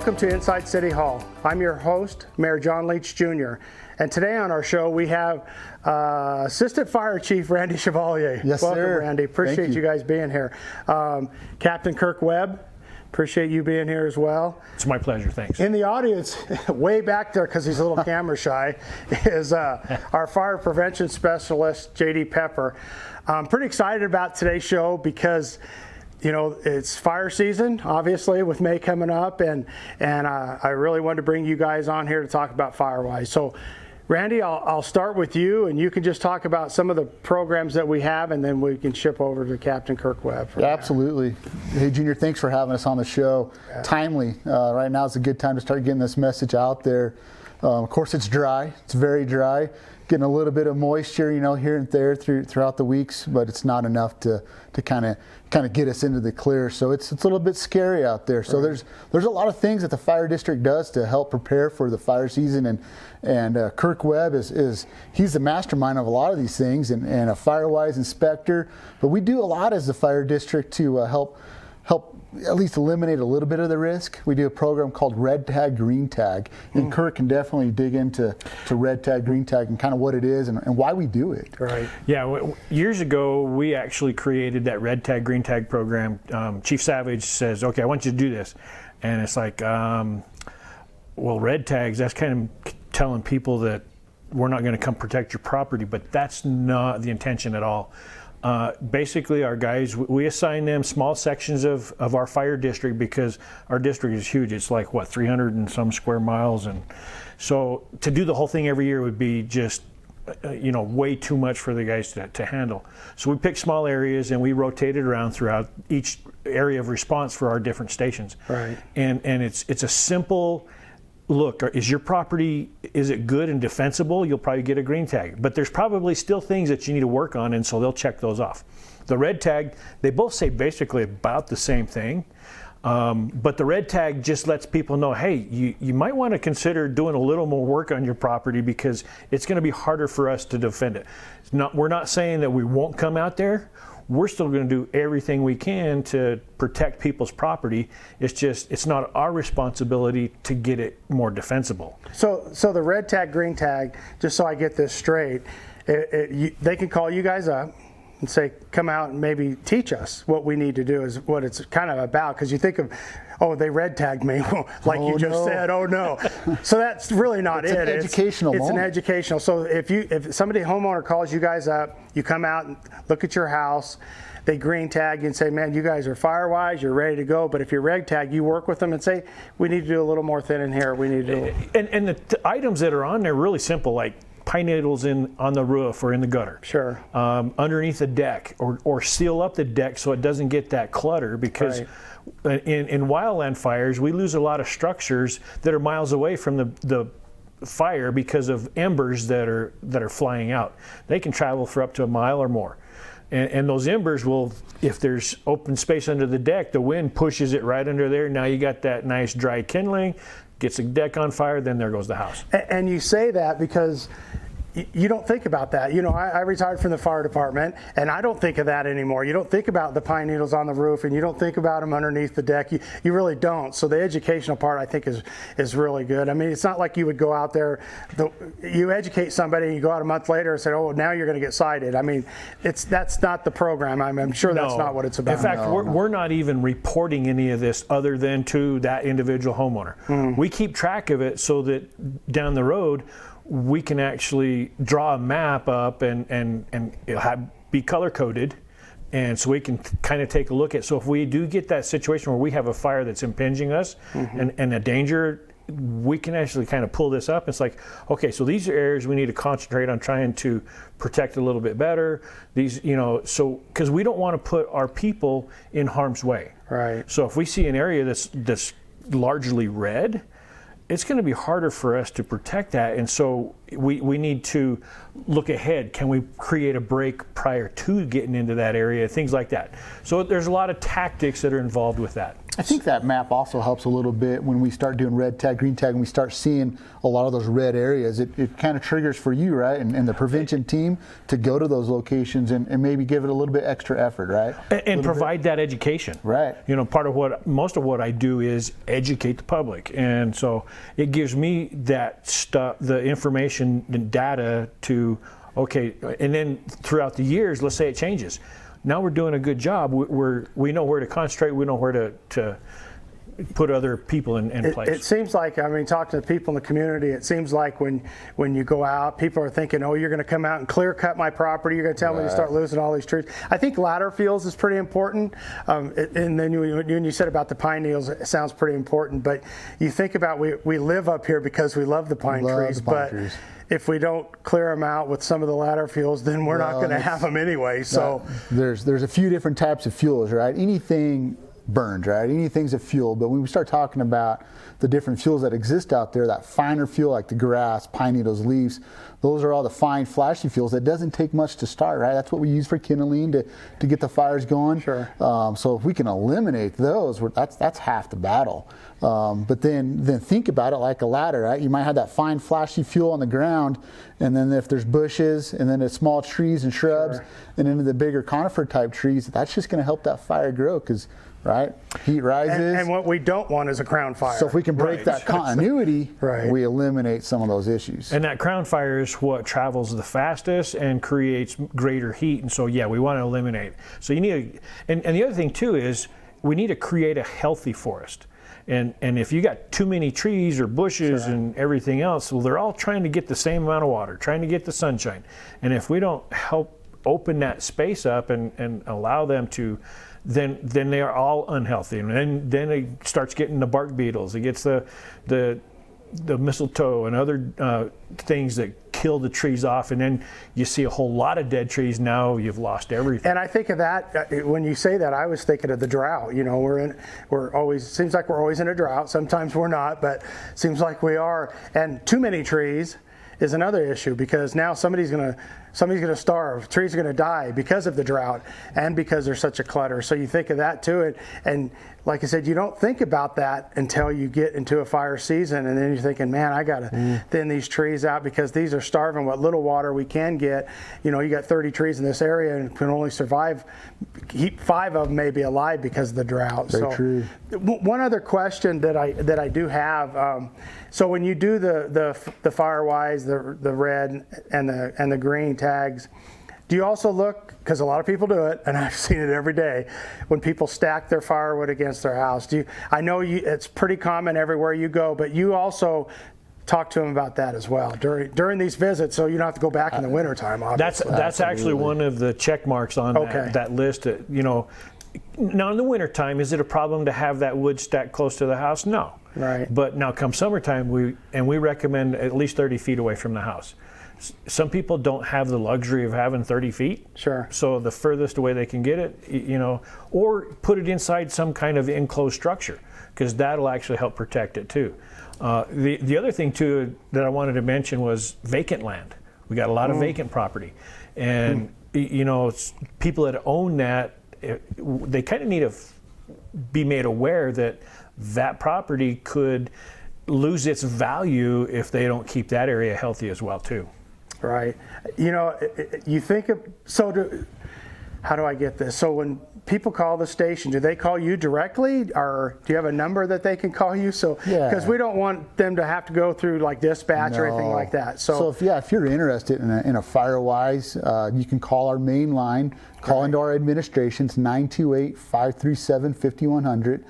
Welcome to Inside City Hall. I'm your host, Mayor Join Leech Jr. And today on our show, we have Assistant Fire Chief Randy Chevalier. Yes, Welcome, sir. Randy. Appreciate you guys being here. Captain Kirk Webb, appreciate you being here as well. It's my pleasure, thanks. In the audience, way back there, because he's a little camera shy, is our fire prevention specialist, JD Pepper. I'm pretty excited about today's show because you know, it's fire season, obviously, with May coming up, and I really wanted to bring you guys on here to talk about Firewise. So, Randy, I'll start with you, and you can just talk about some of the programs that we have, and then we can ship over to Captain Kirk Webb. Absolutely. Hey, Junior, thanks for having us on the show. Yeah. Timely. Right now is a good time to start getting this message out there. Of course, it's dry. It's very dry. Getting a little bit of moisture, you know, here and there throughout the weeks, but it's not enough to kind of get us into the clear. So it's a little bit scary out there. So there's a lot of things that the fire district does to help prepare for the fire season, and Kirk Webb he's the mastermind of a lot of these things, and a Firewise inspector. But we do a lot as the fire district to help at least eliminate a little bit of the risk. We do a program called Red Tag, Green Tag, and Kirk can definitely dig into Red Tag, Green Tag and kind of what it is and why we do it. Right. Yeah, years ago we actually created that Red Tag, Green Tag program. Chief Savage says, okay, I want you to do this. And it's like, well, red tags, that's kind of telling people that we're not going to come protect your property, but that's not the intention at all. Basically, our guys, we assign them small sections of our fire district because our district is huge. It's like, 300 and some square miles. And so to do the whole thing every year would be just, way too much for the guys to handle. So we picked small areas and we rotated around throughout each area of response for our different stations. Right. And it's a simple look, is your property, is it good and defensible? You'll probably get a green tag. But there's probably still things that you need to work on, and so they'll check those off. The red tag, they both say basically about the same thing. But the red tag just lets people know, hey, you might want to consider doing a little more work on your property because it's going to be harder for us to defend it. We're not saying that we won't come out there. We're still going to do everything we can to protect people's property. It's not our responsibility to get it more defensible. So the red tag, green tag, just so I get this straight, they can call you guys up and say, come out and maybe teach us what we need to do is what it's kind of about. Because you think of, oh, they red tagged me, like you just said, oh no. So that's really not it. It's educational. It's an educational. So if somebody, homeowner, calls you guys up, you come out and look at your house, they green tag you and say, man, you guys are Firewise, you're ready to go. But if you're red tag, you work with them and say, we need to do a little more thin in here. We need to do. And the items that are on there are really simple, like pine needles on the roof or in the gutter. Sure. Underneath the deck, or seal up the deck so it doesn't get that clutter, because in wildland fires we lose a lot of structures that are miles away from the fire because of embers that are flying out. They can travel for up to a mile or more. And those embers will, if there's open space under the deck, the wind pushes it right under there. Now you got that nice dry kindling, gets the deck on fire, then there goes the house. And you say that because you don't think about that. You know, I retired from the fire department, and I don't think of that anymore. You don't think about the pine needles on the roof, and you don't think about them underneath the deck. You really don't. So the educational part, I think, is really good. I mean, it's not like you would go out there, you educate somebody, and you go out a month later and say, oh, now you're going to get cited. I mean, that's not the program. I'm sure that's not what it's about. In fact, we're not even reporting any of this other than to that individual homeowner. We keep track of it so that down the road, we can actually draw a map up and it'll be color coded, and so we can kind of take a look at. So if we do get that situation where we have a fire that's impinging us and a danger, we can actually kind of pull this up. It's like, okay, so these are areas we need to concentrate on trying to protect a little bit better. These, so because we don't want to put our people in harm's way. Right. So if we see an area that's largely red, it's going to be harder for us to protect that, and so we need to look ahead. Can we create a break prior to getting into that area? Things like that. So there's a lot of tactics that are involved with that. I think that map also helps a little bit when we start doing red tag, green tag, and we start seeing a lot of those red areas. It kind of triggers for you, right, and the prevention team to go to those locations and maybe give it a little bit extra effort, right? And provide that education. Right. You know, most of what I do is educate the public. And so it gives me that stuff, the information and data to, okay, and then throughout the years, let's say it changes. Now we're doing a good job. We know where to concentrate. We know where to put other people in place. It seems like, I mean, talking to people in the community, it seems like when you go out, people are thinking, oh, you're going to come out and clear cut my property. You're going to tell me to start losing all these trees. I think ladder fields is pretty important. And then when you said about the pine needles, it sounds pretty important. But you think about, we live up here because we love the pine trees. If we don't clear them out with some of the ladder fuels, then we're not going to have them anyway. So there's a few different types of fuels, right? Anything burns, right? Anything's a fuel. But when we start talking about the different fuels that exist out there, that finer fuel like the grass, pine needles, leaves, those are all the fine, flashy fuels. That doesn't take much to start, right? That's what we use for kindling to get the fires going. Sure. So if we can eliminate those, that's half the battle. But then think about it like a ladder, right? You might have that fine, flashy fuel on the ground, and then if there's bushes, and then the small trees and shrubs, and then the bigger conifer type trees, that's just going to help that fire grow because, right, heat rises. And what we don't want is a crown fire. So if we can break that continuity, Right. we eliminate some of those issues. And that crown fire is what travels the fastest and creates greater heat. And so, yeah, we want to eliminate. So you need and the other thing too is we need to create a healthy forest. And if you got too many trees or bushes and everything else, well, they're all trying to get the same amount of water, trying to get the sunshine. And if we don't help open that space up and allow them to, then they are all unhealthy. And then it starts getting the bark beetles. It gets the mistletoe and other things that kill the trees off, and then you see a whole lot of dead trees. Now you've lost everything. And I think of that when you say that, I was thinking of the drought. You know, seems like we're always in a drought. Sometimes we're not, but seems like we are. And too many trees is another issue because now somebody's going to starve. Trees are going to die because of the drought and because there's such a clutter. So you think of that too, and like I said, you don't think about that until you get into a fire season, and then you're thinking, man, I got to thin these trees out because these are starving what little water we can get. You know, you got 30 trees in this area and can only survive, keep 5 of them maybe alive because of the drought. Very true. One other question that I do have, so when you do the Firewise, the red and the green tags, do you also look, because a lot of people do it, and I've seen it every day, when people stack their firewood against their house? I know it's pretty common everywhere you go, but you also talk to them about that as well during these visits, so you don't have to go back in the wintertime, obviously. That's actually one of the check marks on that list. You know, now in the wintertime, is it a problem to have that wood stacked close to the house? No. Right. But now come summertime, we recommend at least 30 feet away from the house. Some people don't have the luxury of having 30 feet. Sure. So the furthest away they can get it, you know, or put it inside some kind of enclosed structure, because that'll actually help protect it too. The other thing too that I wanted to mention was vacant land. We got a lot of vacant property, and you know, people that own that, they kind of need to be made aware that that property could lose its value if they don't keep that area healthy as well too. Right. You know, you think of, how do I get this? So when people call the station, do they call you directly, or do you have a number that they can call you? So, because we don't want them to have to go through like dispatch or anything like that. So if you're interested in a Firewise, you can call our main line, call into our administration. It's 928-537-5100.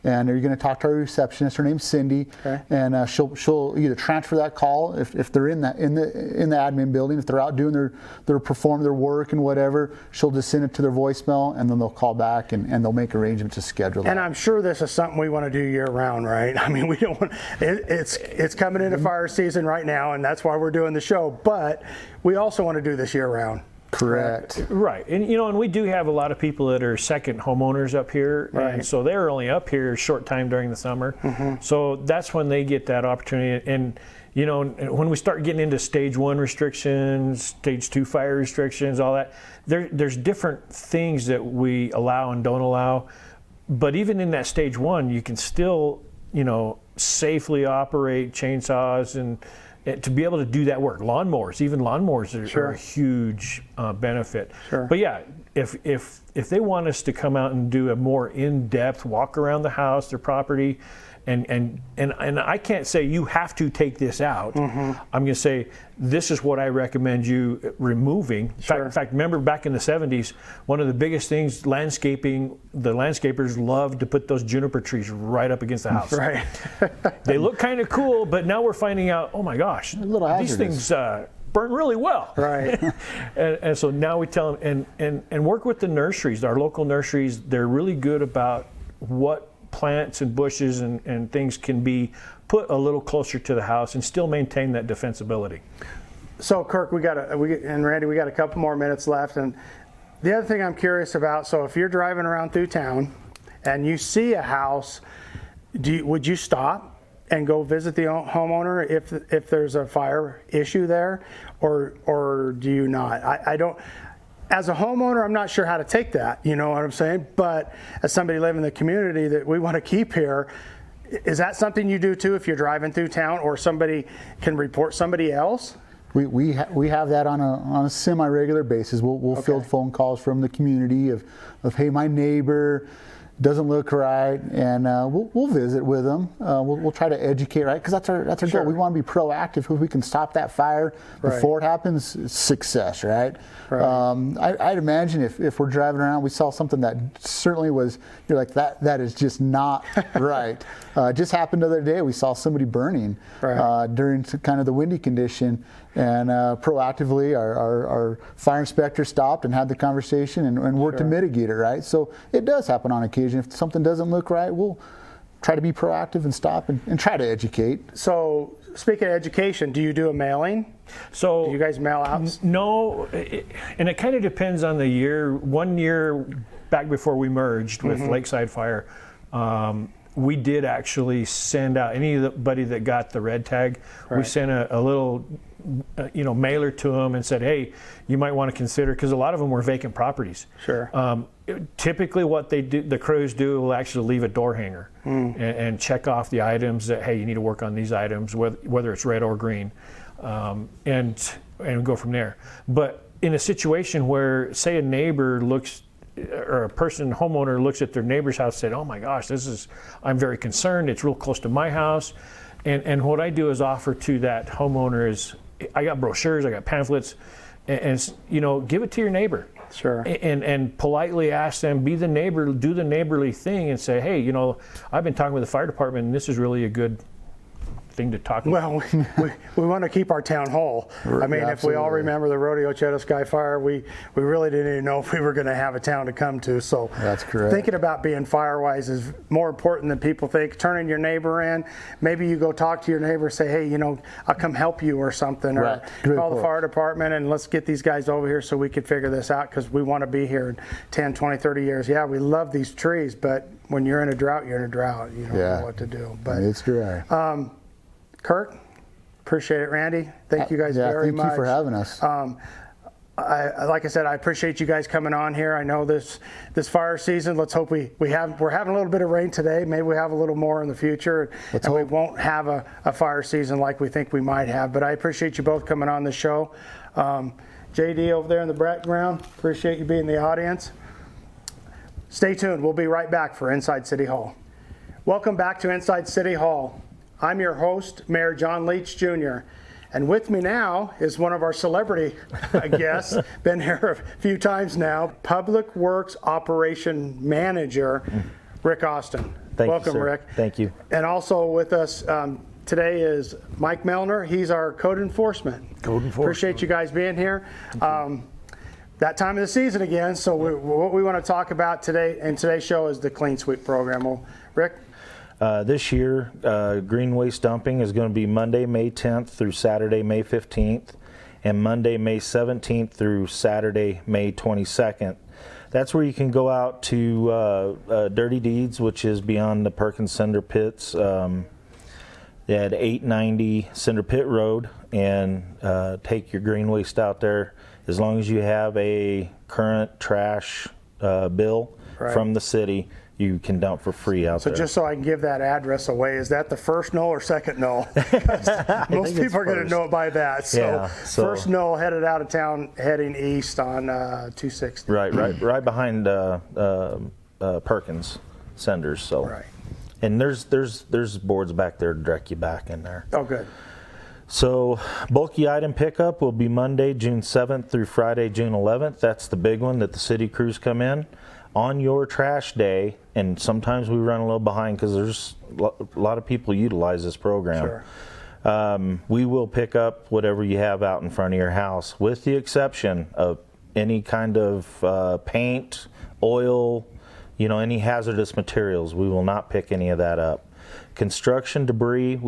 And you're going to talk to our receptionist. Her name's Cindy, and she'll either transfer that call if they're in the admin building. If they're out doing their performing their work and whatever, she'll just send it to their voicemail, and then they'll call back and they'll make arrangements to schedule that. And I'm sure this is something we want to do year round, right? I mean, we don't want it's coming into fire season right now, and that's why we're doing the show. But we also want to do this year round. Correct. Right. And you know, and we do have a lot of people that are second homeowners up here, and so they're only up here a short time during the summer. So that's when they get that opportunity. And you know, when we start getting into stage 1 restrictions, stage 2 fire restrictions, all that, there's different things that we allow and don't allow. But even in that stage 1, you can still, safely operate chainsaws and to be able to do that work. Even lawnmowers are a huge benefit. Sure. But yeah, if they want us to come out and do a more in-depth walk around the house, their property, and I can't say you have to take this out. I'm going to say this is what I recommend you removing. In fact, remember back in the 70s, one of the biggest things the landscapers loved to put those juniper trees right up against the house. Right. They look kind of cool, but now we're finding out, oh my gosh, these things burn really well. Right. and so now we tell them, and work with the nurseries, our local nurseries. They're really good about what plants and bushes and things can be put a little closer to the house and still maintain that defensibility. So Kirk, and Randy, we got a couple more minutes left. And the other thing I'm curious about, so if you're driving around through town and you see a house, would you stop and go visit the homeowner if there's a fire issue there, or do you not? I don't. As a homeowner, I'm not sure how to take that, you know what I'm saying? But as somebody living in the community that we want to keep here, is that something you do too if you're driving through town, or somebody can report somebody else? We have that on a semi-regular basis. We'll field phone calls from the community of hey, my neighbor doesn't look right, and we'll visit with them. We'll try to educate, right? Because that's our goal. We want to be proactive. If we can stop that fire before it happens, it's success, right? I'd imagine if we're driving around, we saw something that certainly you're like, that is just not right. It just happened the other day. We saw somebody burning during kind of the windy condition, and proactively our fire inspector stopped and had the conversation and worked to mitigate it, right? So it does happen on occasion. If something doesn't look right, we'll try to be proactive and stop and try to educate. So speaking of education, do you do a mailing? So do you guys mail out? No, and it kind of depends on the year. 1 year back before we merged with Lakeside Fire, we did actually send out anybody that got the red tag. We sent a little mailer to them and said, hey, you might want to consider, because a lot of them were vacant properties. Sure. Typically what the crews do will actually leave a door hanger and check off the items that, hey, you need to work on these items, whether it's red or green, and go from there. But in a situation where, say, a neighbor looks, or a homeowner looks at their neighbor's house and said, oh my gosh, I'm very concerned, it's real close to my house. And what I do is offer to that homeowner is, I got brochures, I got pamphlets, and give it to your neighbor. Sure. And politely ask them, be the neighbor, do the neighborly thing, and say, hey, I've been talking with the fire department, and this is really a good thing to talk about. Well, we want to keep our town whole. I mean, if we all remember the Rodeo Sky Fire, we really didn't even know if we were going to have a town to come to. So that's correct. Thinking about being fire-wise is more important than people think. Turning your neighbor in, maybe you go talk to your neighbor, say, hey, I'll come help you or something, or call the fire department and let's get these guys over here so we can figure this out, because we want to be here in 10, 20, 30 years. Yeah, we love these trees, but when you're in a drought, you're in a drought. You don't know what to do. But it's dry. Kirk, appreciate it. Randy, thank you guys very much. Thank you for having us. Like I said, I appreciate you guys coming on here. I know this fire season, let's hope we're having a little bit of rain today. Maybe we have a little more in the future, and we won't have a fire season like we think we might have. But I appreciate you both coming on the show. JD over there in the background, appreciate you being in the audience. Stay tuned. We'll be right back for Inside City Hall. Welcome back to Inside City Hall. I'm your host, Mayor Join Leech Jr., and with me now is one of our celebrity guests, been here a few times now, Public Works Operation Manager, Rick Austin. Welcome, you, Rick. Thank you. And also with us today is Mike Mellor. He's our code enforcement. Appreciate you guys being here. That time of the season again, so what we want to talk about today in today's show is the Clean Sweep program. Well, Rick? This year, green waste dumping is going to be Monday, May 10th through Saturday, May 15th, and Monday, May 17th through Saturday, May 22nd. That's where you can go out to Dirty Deeds, which is beyond the Perkins Cinder Pits. At 890 Cinder Pit Road, and take your green waste out there. As long as you have a current trash bill from the city, you can dump for free out there. So just so I can give that address away, is that the first no or second no? Most people are going to know it by that. So, first no, headed out of town, heading east on 260. Right behind Perkins Senders. So. Right. And there's boards back there to direct you back in there. Oh, good. So bulky item pickup will be Monday, June 7th through Friday, June 11th. That's the big one that the city crews come in. On your trash day, and sometimes we run a little behind because there's a lot of people utilize this program. Sure. We will pick up whatever you have out in front of your house, with the exception of any kind of paint, oil, any hazardous materials. We will not pick any of that up. Construction debris,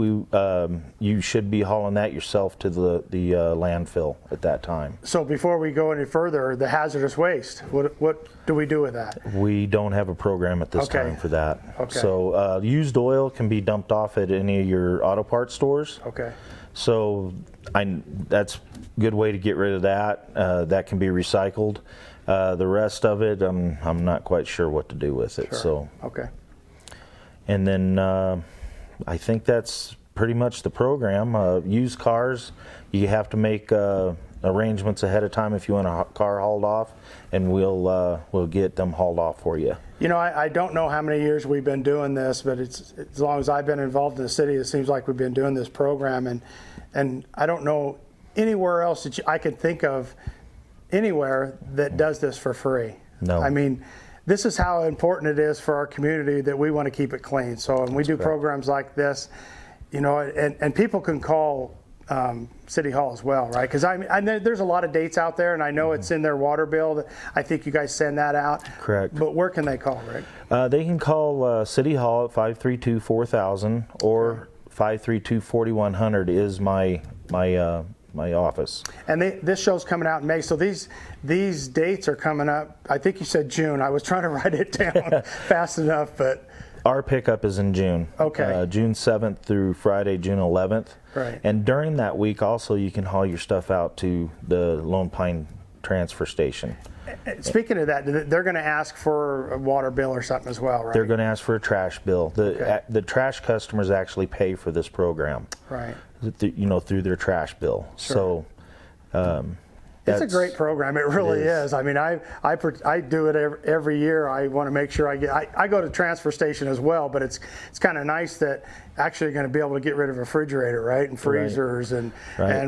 you should be hauling that yourself to the landfill at that time. So before we go any further, the hazardous waste, what do we do with that? We don't have a program at this time for that. Okay. So used oil can be dumped off at any of your auto parts stores. Okay. So that's a good way to get rid of that. That can be recycled. The rest of it, I'm not quite sure what to do with it. Sure. So. Okay. And then I think that's pretty much the program. Used cars, you have to make arrangements ahead of time if you want a car hauled off, and we'll get them hauled off for you. I don't know how many years we've been doing this, but it's as long as I've been involved in the city, it seems like we've been doing this program, and I don't know anywhere else that I could think of anywhere that does this for free. No. I mean, this is how important it is for our community that we want to keep it clean. So when we do programs like this, and people can call City Hall as well, right? Because I know there's a lot of dates out there, and I know it's in their water bill. I think you guys send that out. Correct. But where can they call, Rick? They can call City Hall at 532-4000 or 532-4100 is my office. And this show's coming out in May, so these dates are coming up. I think you said June. I was trying to write it down fast enough, but our pickup is in June. Okay. June 7th through Friday, June 11th. Right. And during that week, also, you can haul your stuff out to the Lone Pine transfer station. Speaking of that, they're going to ask for a water bill or something as well, right? They're going to ask for a trash bill. The trash customers actually pay for this program. Right. Through their trash bill. Sure. So it's a great program. It really is. I mean, I do it every year. I want to make sure I go to transfer station as well, but it's kind of nice that actually you're going to be able to get rid of a refrigerator, right? And freezers and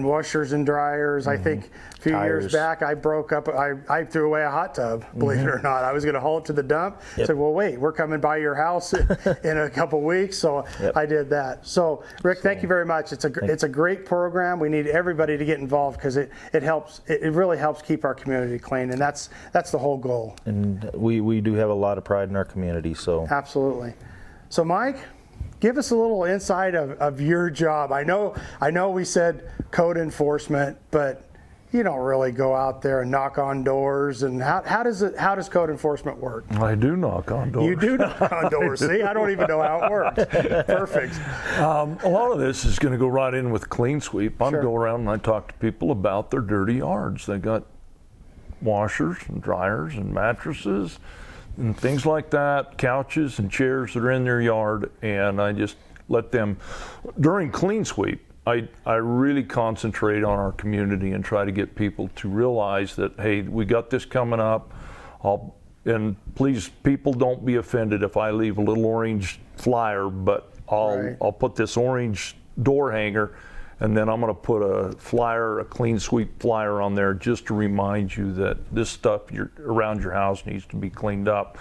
washers and dryers. I think a few years back I broke up, I threw away a hot tub, believe it or not. I was going to haul it to the dump. Said, well, wait, we're coming by your house in a couple weeks. So I did that. So Rick, thank you very much. It's a great program. We need everybody to get involved because it helps. It really helps keep our community clean, and that's the whole goal. And we do have a lot of pride in our community. So absolutely. So Mike, give us a little insight of your job. I know we said code enforcement, but you don't really go out there and knock on doors. And how does code enforcement work? I do knock on doors. You do knock on doors. See, I don't even know how it works. Perfect. A lot of this is going to go right in with clean sweep. I go around and I talk to people about their dirty yards. They got washers and dryers and mattresses and things like that, couches and chairs that are in their yard, and I just let them, during clean sweep, I really concentrate on our community and try to get people to realize that, hey, we got this coming up. And please, people, don't be offended if I leave a little orange flyer, but I'll put this orange door hanger, and then I'm going to put a clean sweep flyer on there just to remind you that this stuff around your house needs to be cleaned up.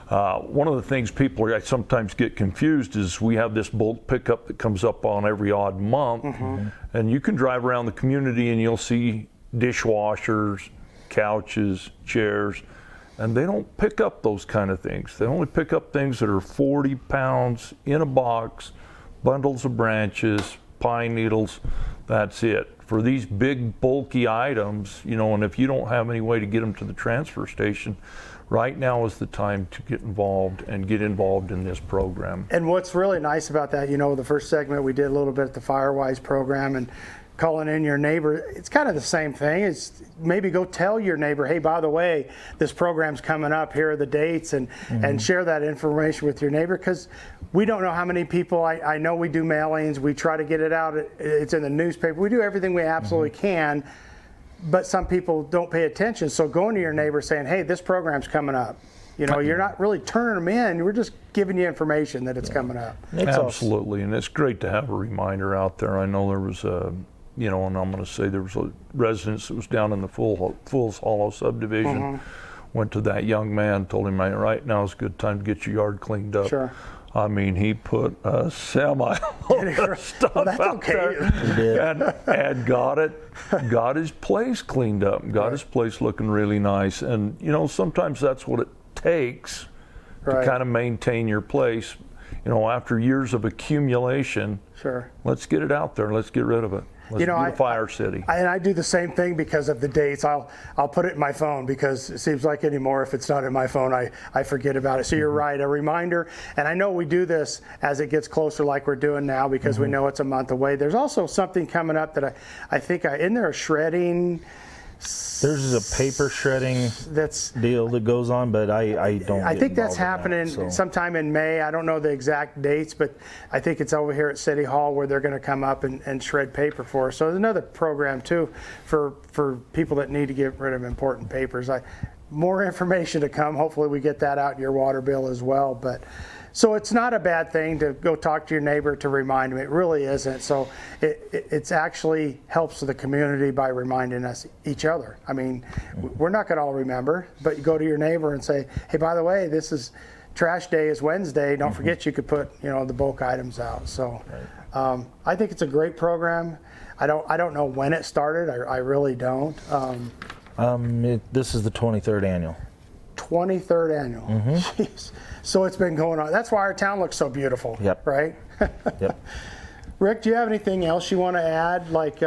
One of the things people sometimes get confused is we have this bulk pickup that comes up on every odd month, and you can drive around the community and you'll see dishwashers, couches, chairs, and they don't pick up those kind of things. They only pick up things that are 40 pounds in a box, bundles of branches, pine needles. That's it. For these big bulky items, and if you don't have any way to get them to the transfer station, right now is the time to get involved in this program. And what's really nice about that, the first segment we did a little bit at the Firewise program, and calling in your neighbor, it's kind of the same thing. It's maybe go tell your neighbor, hey, by the way, this program's coming up, here are the dates, and share that information with your neighbor, because we don't know how many people. I know we do mailings, we try to get it out, it's in the newspaper, we do everything we absolutely can, but some people don't pay attention. So going to your neighbor saying, hey, this program's coming up. You're not really turning them in, we're just giving you information that it's coming up. Absolutely, and it's great to have a reminder out there. I know there was a, and I'm going to say there was a residence that was down in the Fool's Hollow subdivision. Went to that young man, told him, right now is a good time to get your yard cleaned up. Sure. I mean, he put a semi load of stuff out there and got his place cleaned up, got his place looking really nice. And, sometimes that's what it takes to kind of maintain your place. After years of accumulation, let's get it out there. Let's get rid of it. Let's beautify our city. I do the same thing because of the dates. I'll put it in my phone, because it seems like anymore, if it's not in my phone, I forget about it. So you're right, a reminder. And I know we do this as it gets closer, like we're doing now, because we know it's a month away. There's also something coming up that I think, isn't there a shredding? There's a paper shredding deal that goes on, but I don't. I think that's happening sometime in May. I don't know the exact dates, but I think it's over here at City Hall where they're going to come up and shred paper for us. So there's another program too for people that need to get rid of important papers. More information to come. Hopefully we get that out in your water bill as well. But so it's not a bad thing to go talk to your neighbor to remind them. It really isn't. So it's actually helps the community by reminding us each other. I mean, we're not going to all remember, but you go to your neighbor and say, hey, by the way, this is trash day is Wednesday. Don't forget you could put the bulk items out. So I think it's a great program. I don't know when it started. I really don't. This is the 23rd annual. 23rd annual. Jeez. So it's been going on. That's why our town looks so beautiful. Yep. Right? Yep. Rick, do you have anything else you want to add? Like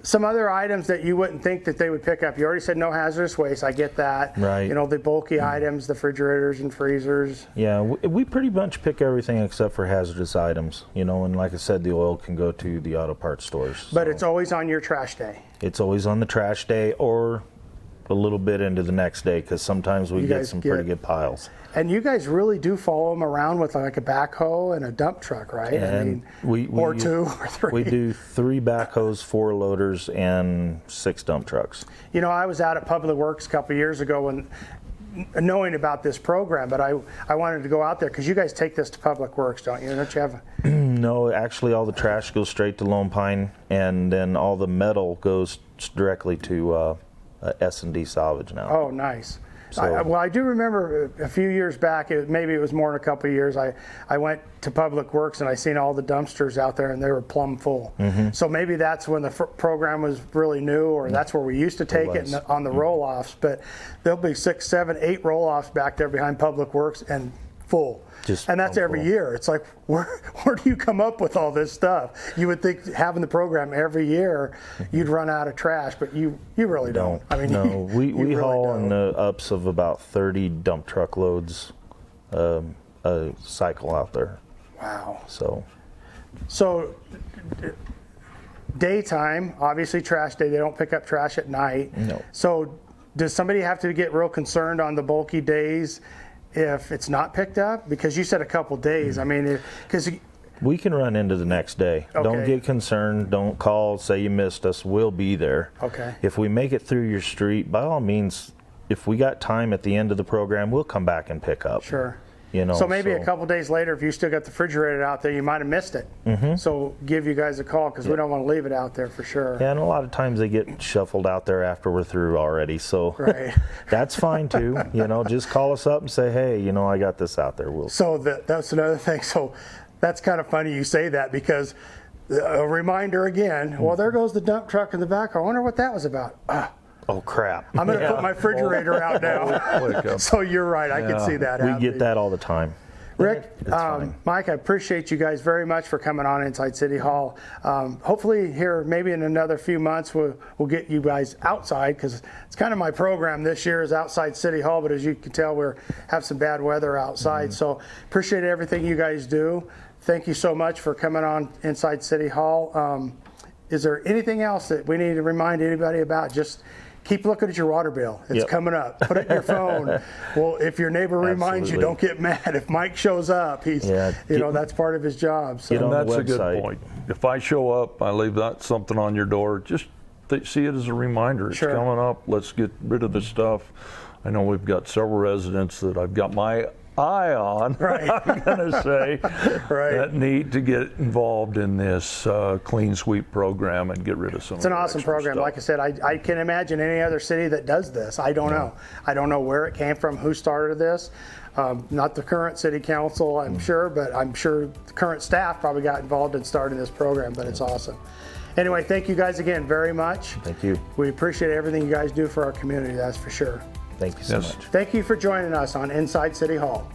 some other items that you wouldn't think that they would pick up? You already said no hazardous waste. I get that. Right. The bulky items, the refrigerators and freezers. Yeah, we pretty much pick everything except for hazardous items. And like I said, the oil can go to the auto parts stores. But it's always on your trash day. It's always on the trash day, or a little bit into the next day, because sometimes we get some pretty good piles. And you guys really do follow them around with like a backhoe and a dump truck, right? And or two or three. We do 3 backhoes, 4 loaders, and 6 dump trucks. I was out at Public Works a couple of years ago when knowing about this program, but I wanted to go out there because you guys take this to Public Works, don't you? Don't you have? No, actually, all the trash goes straight to Lone Pine, and then all the metal goes directly to S&D salvage now. Oh, nice. So, I do remember a few years back, maybe it was more than a couple of years, I went to Public Works and I seen all the dumpsters out there and they were plumb full. So maybe that's when the program was really new, or that's where we used to take it on the roll-offs. But there'll be 6, 7, 8 roll-offs back there behind Public Works and full. And that's every year. It's like, where do you come up with all this stuff? You would think having the program every year, you'd run out of trash, but you really don't. I mean, no, we really haul on the ups of about 30 dump truck loads a cycle out there. Wow. So daytime, obviously trash day, they don't pick up trash at night. No. So does somebody have to get real concerned on the bulky days if it's not picked up? Because you said a couple days. I mean, because we can run into the next day. Okay. Don't get concerned. Don't call, say you missed us. We'll be there. Okay. If we make it through your street, by all means, if we got time at the end of the program, we'll come back and pick up. Sure. So maybe a couple days later, if you still got the refrigerator out there, you might have missed it. So give you guys a call, because we don't want to leave it out there for sure. Yeah, and a lot of times they get shuffled out there after we're through already. So that's fine too. Just call us up and say, hey, I got this out there. So that's another thing. So that's kind of funny you say that, because a reminder again, well, there goes the dump truck in the back. I wonder what that was about. Oh, crap. I'm going to put my refrigerator out now. So you're right. I can see that happening. We get that all the time. Rick, Mike, I appreciate you guys very much for coming on Inside City Hall. Hopefully here, maybe in another few months, we'll get you guys outside, because it's kind of my program this year is outside City Hall, but as you can tell, we have some bad weather outside. So appreciate everything you guys do. thank you so much for coming on Inside City Hall. Is there anything else that we need to remind anybody about? Just keep looking at your water bill. It's coming up. Put it in your phone. Well, if your neighbor reminds you, don't get mad. If Mike shows up, he's, that's part of his job. So. And that's a good point. If I show up, I leave something on your door, just see it as a reminder. It's coming up. Let's get rid of the stuff. I know we've got several residents that I've got my eye on, I'm going to say, that need to get involved in this clean sweep program and get rid of some of the It's an awesome program. stuff. Like I said, I can imagine any other city that does this. I don't know. I don't know where it came from, who started this. Not the current city council, I'm sure, but I'm sure the current staff probably got involved in starting this program, but it's awesome. Anyway, thank you guys again very much. Thank you. We appreciate everything you guys do for our community, that's for sure. Thank you so much. Thank you for joining us on Inside City Hall.